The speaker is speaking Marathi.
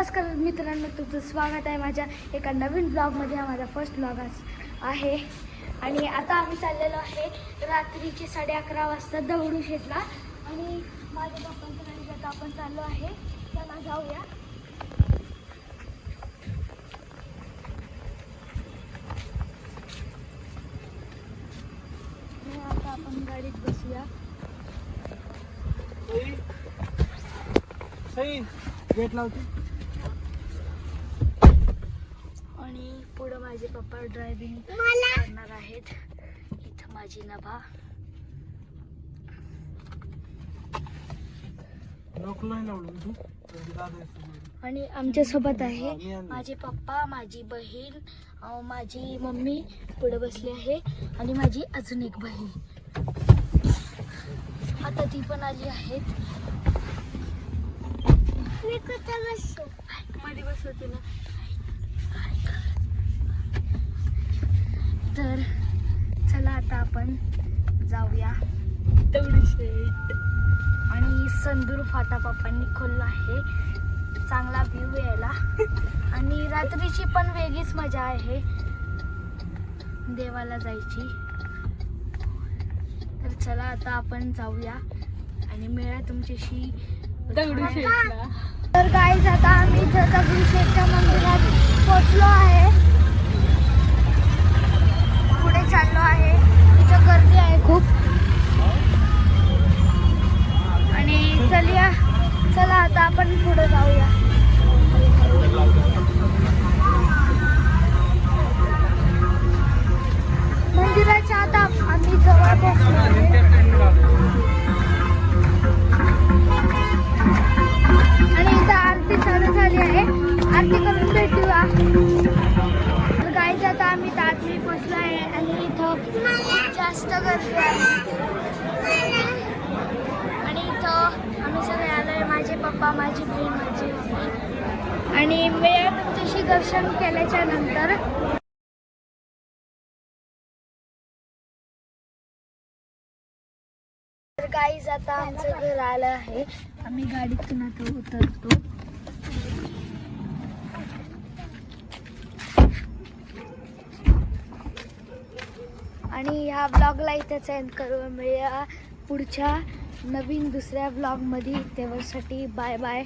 नमस्कार मित्रांनो, तुमचं स्वागत आहे माझ्या एका नवीन ब्लॉगमध्ये. हा माझा फर्स्ट ब्लॉग आहे आणि आता आम्ही चाललेलो आहे रात्रीचे 11:30 वाजता दगडूशेठला. आणि माझ्या पप्पांच्या गाडीत आपण चाललो आहे, चला जाऊया. आता आपण गाडीत बसूया. गेट लावते आणि पुढे माझे पप्पा ड्रायव्हिंग करणार आहेत. इथं माझी नभा. आणि आमच्या सोबत आहे माझे पप्पा, माझी बहीण, माझी मम्मी पुढे बसली आहे आणि माझी अजून एक बहीण. आता ती पण आली आहेत. मध्ये बसवते ना. तर चला आता आपण जाऊया दगडूशेठ. आणि संदूर फाटा पप्पांनी खोलला आहे, चांगला व्ह्यू यायला. आणि रात्रीची पण वेगळीच मजा आहे देवाला जायची. तर चला आता आपण जाऊया आणि मिळा तुमच्याशी दगडूशेठला. तर गाईज आता आम्ही इथं दगडूशेठच्या मंदिरात पोहोचलो आहे. पुढे चाललो आहे, इथं गर्दी आहे खूप. आणि चला आता आपण पुढे जाऊया. मंदिराच्या आता आम्ही जवळ पोहोचलो आहे. आणि इथं आरती चालू झाली आहे, आरती करून भेटूया. तर गाईज आता आम्ही आरती पोहोचलो आहे आणि इथं जास्त गर्दी आहे. आणि इथं आम्ही सगळे आलो आहे, माझे पप्पा, माझी बहीण, माझी मम्मी. आणि वेळ तुमच्याशी दर्शन केल्याच्या नंतर तर गाईज आता आमचं घर आलं आहे. आम्ही गाडीतून आता उतरतो. आणि ह्या ब्लॉगला इथेच एंड करू. मिळूया पुढच्या नवीन दुसऱ्या ब्लॉगमध्ये. तेव्हासाठी बाय बाय.